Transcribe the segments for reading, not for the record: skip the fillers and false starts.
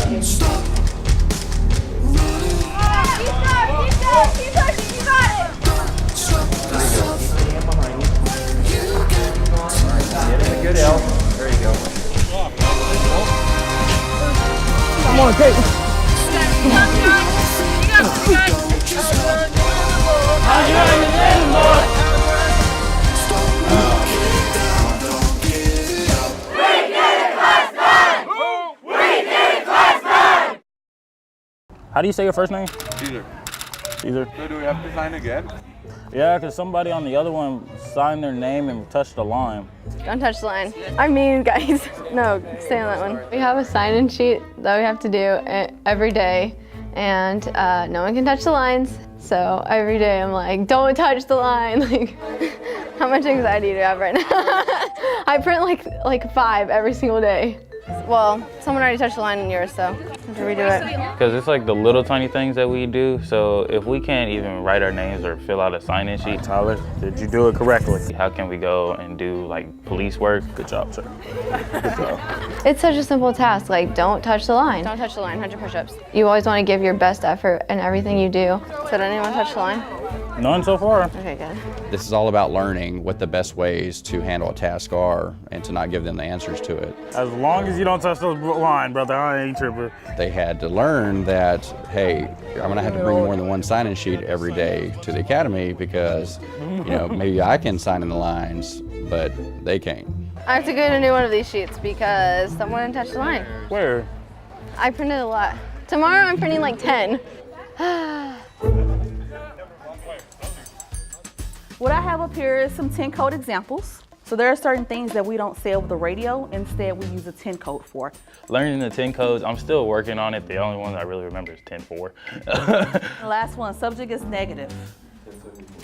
Good L. There you go. Come on, take it. How do you say your first name? Caesar. Caesar. So do we have to sign again? Yeah, because somebody on the other one signed their name and touched the line. Don't touch the line. I mean, guys. No, stay on that one. We have a sign-in sheet that we have to do every day, and no one can touch the lines. So every day I'm like, don't touch the line. Like, how much anxiety do I have right now? I print like 5 every single day. Well, someone already touched the line in yours, so I have to redo it. Because it's like the little tiny things that we do, so if we can't even write our names or fill out a sign-in sheet. Tyler, did you do it correctly? How can we go and do like police work? Good job, sir. Good job. It's such a simple task, like don't touch the line. Don't touch the line, 100 push-ups. You always want to give your best effort in everything you do. So did anyone touch the line? None so far. Okay, good. This is all about learning what the best ways to handle a task are and to not give them the answers to it. As long as you don't touch the line, brother, I ain't tripping. They had to learn that, hey, I'm gonna have to bring more than one sign-in sheet every day to the academy because, you know, maybe I can sign in the lines, but they can't. I have to get a new one of these sheets because someone didn't touch the line. Where? I printed a lot. Tomorrow I'm printing like 10. What I have up here is some 10 code examples. So there are certain things that we don't say over the radio. Instead, we use a 10 code for. Learning the 10 codes, I'm still working on it. The only one I really remember is 10-4. The last one, subject is negative.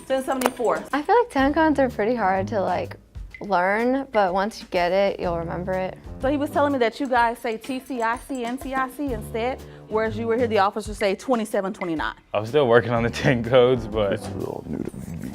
1074. I feel like 10 codes are pretty hard to like learn, but once you get it, you'll remember it. So he was telling me that you guys say TCIC and TIC instead, whereas you were here, the officers say 2729. I'm still working on the 10 codes, but It's real new to me.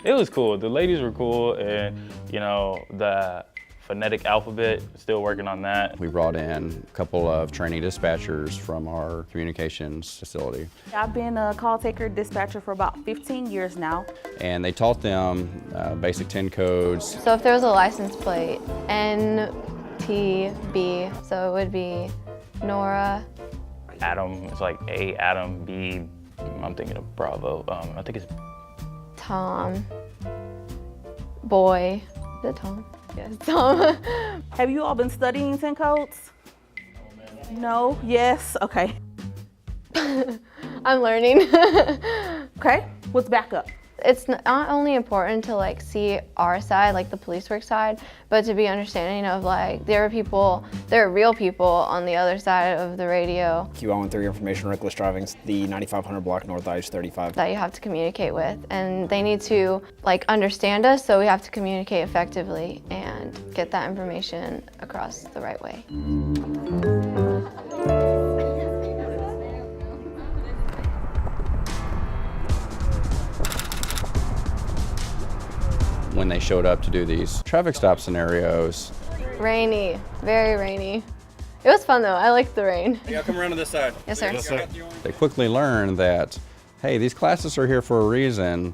it was cool. The ladies were cool, and you know, the phonetic alphabet, still working on that. We brought in a couple of training dispatchers from our communications facility. I've been a call taker dispatcher for about 15 years now. And they taught them basic 10 codes. So if there was a license plate, NTB, so it would be Nora. Adam, it's like A, Adam, B, I'm thinking of Bravo. I think it's Tom. Boy. Is it Tom? Yes, Tom. Have you all been studying 10 codes? No? Yes? Okay. I'm learning. Okay, what's back up? It's not only important to like see our side, like the police work side, but to be understanding of like there are real people on the other side of the radio. QL13 information reckless driving, the 9500 block north I-35. That you have to communicate with, and they need to like understand us, so we have to communicate effectively and get that information across the right way. When they showed up to do these traffic stop scenarios. Rainy, very rainy. It was fun though, I liked the rain. Yeah, come around to this side. Yes, sir. Yes, sir. They quickly learned that, hey, these classes are here for a reason.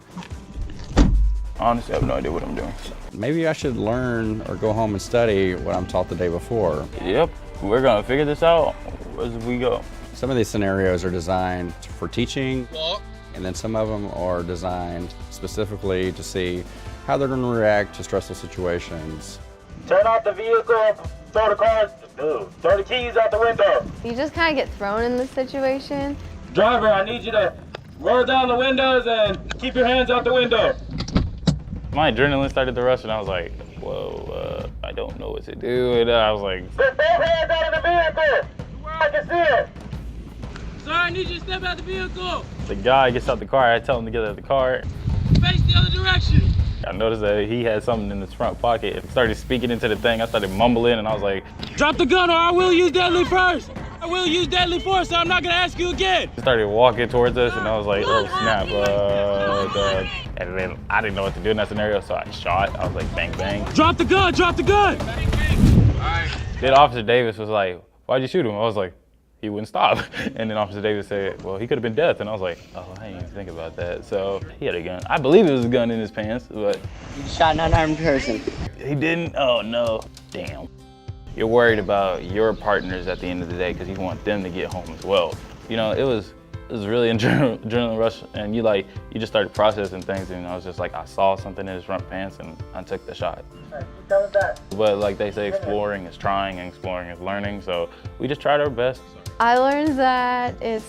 honestly, I have no idea what I'm doing. Maybe I should learn or go home and study what I'm taught the day before. Yep, we're gonna figure this out as we go. Some of these scenarios are designed for teaching, and then some of them are designed specifically to see how they're gonna react to stressful situations. Turn off the vehicle, throw the car, throw the keys out the window. You just kind of get thrown in this situation. Driver, I need you to roll down the windows and keep your hands out the window. My adrenaline started to rush and I was like, whoa, I don't know what to do. And I was like, put both hands out of the vehicle, I can see it. Sir, I need you to step out the vehicle. The guy gets out the car, I tell him to get out of the car. Face the other direction. I noticed that he had something in his front pocket. I started speaking into the thing. I started mumbling and I was like, drop the gun or I will use deadly first. I will use deadly force, so I'm not gonna ask you again. He started walking towards us and I was like, oh snap. And then I didn't know what to do in that scenario, so I shot. I was like, bang, bang. Drop the gun, drop the gun. Then Officer Davis was like, why'd you shoot him? I was like, he wouldn't stop. And then Officer Davis said, well, he could have been death. And I was like, oh, I didn't even think about that. So he had a gun. I believe it was a gun in his pants, but. You shot an unarmed person. He didn't? Oh, no. Damn. You're worried about your partners at the end of the day because you want them to get home as well. You know, it was really an adrenaline rush, and you just started processing things, and I was just like, I saw something in his front pants and I took the shot. But like they say, exploring is trying and exploring is learning, so we just tried our best. I learned that it's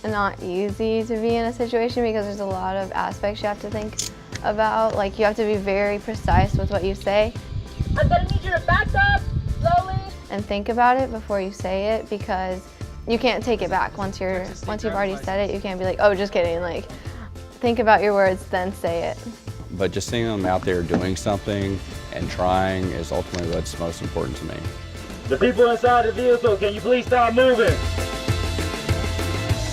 not easy to be in a situation because there's a lot of aspects you have to think about. Like, you have to be very precise with what you say. I'm gonna need you to back up slowly. And think about it before you say it, because you can't take it back once you've already said it. You can't be like, oh, just kidding. Like, think about your words, then say it. But just seeing them out there doing something and trying is ultimately what's most important to me. The people inside the vehicle, can you please stop moving?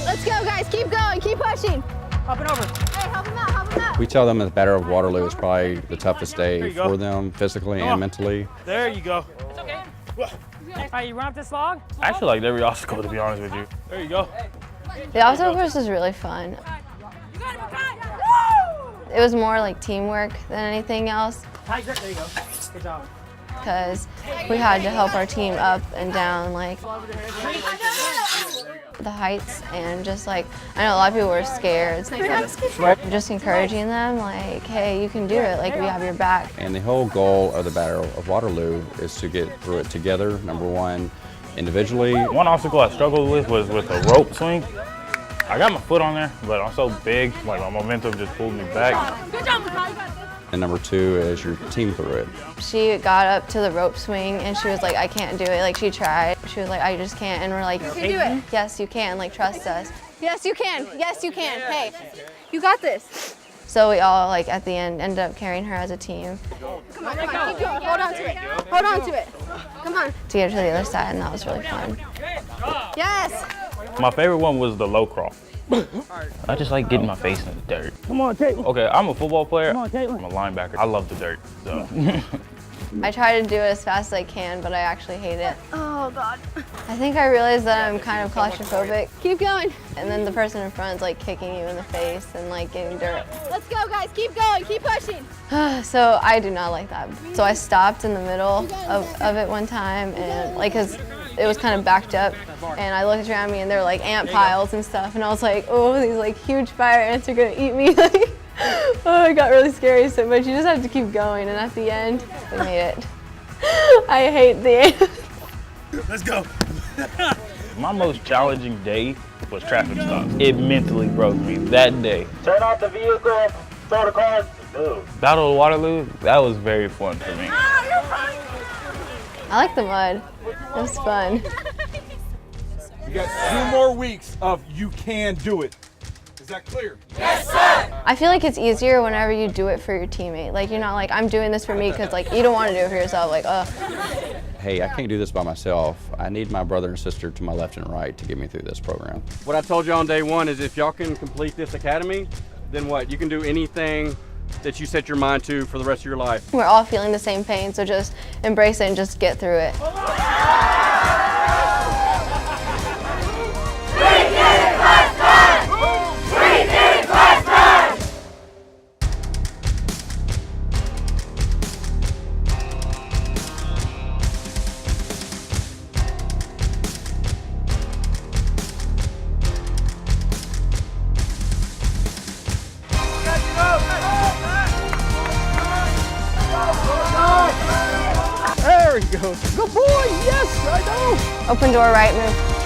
Let's go, guys. Keep going. Keep pushing. Hopping over. Hey, help him out. Help him out. We tell them that the Battle of Waterloo is probably the toughest day for them, physically and mentally. There you go. It's okay. All right, you run up this log? I actually liked every obstacle, to be honest with you. There you go. The obstacle course was really fun. It was more like teamwork than anything else, Tight grip. There you go. Good job. because we had to help our team up and down like the heights, and just like, I know a lot of people were scared. Just encouraging them like, hey, you can do it, like we have your back. And the whole goal of the Battle of Waterloo is to get through it together, number one, individually. One obstacle I struggled with was with a rope swing. I got my foot on there, but I'm so big, like my momentum just pulled me back. Good job, Makhi. You got this. And number two is your team through it. She got up to the rope swing and she was like, I can't do it. Like, she tried. She was like, I just can't. And we're like, you can do it. Yes, you can. Like, trust us. Yes, you can. Yes, you can. Hey, you got this. So we all, like, at the end ended up carrying her as a team. Come on, keep going. Hold on to it. Hold on to it. Come on. To get her to the other side, and that was really fun. Yes. My favorite one was the low crawl. I just like getting my face in the dirt. Come on, Caitlin. Okay, I'm a football player. Come on, Caitlin. I'm a linebacker. I love the dirt, so. I try to do it as fast as I can, but I actually hate it. Oh, God. I think I realized that I'm kind of claustrophobic. Keep going. And then the person in front is like kicking you in the face and like getting dirt. Let's go, guys. Keep going. Keep pushing. So I do not like that. So I stopped in the middle of it one time, and like, cause it was kind of backed up, and I looked around me and there were like ant piles and stuff, and I was like, oh, these like huge fire ants are gonna eat me. Like, oh, it got really scary. So, but you just have to keep going, and at the end, we made it. I hate the ants. Let's go. My most challenging day was traffic stops. It mentally broke me that day. Turn off the vehicle, throw the cars, move. Battle of Waterloo, that was very fun for me. I like the mud. It was fun. You got 2 more weeks of you can do it. Is that clear? I feel like it's easier whenever you do it for your teammate. Like, you're not like, I'm doing this for me, because like you don't want to do it for yourself. Like, Hey, I can't do this by myself. I need my brother and sister to my left and right to get me through this program. What I told you on day one is if y'all can complete this academy, then what? You can do anything that you set your mind to for the rest of your life. we're all feeling the same pain, so just embrace it and just get through it. There he goes. Good boy. Yes, I know. Open door right, move.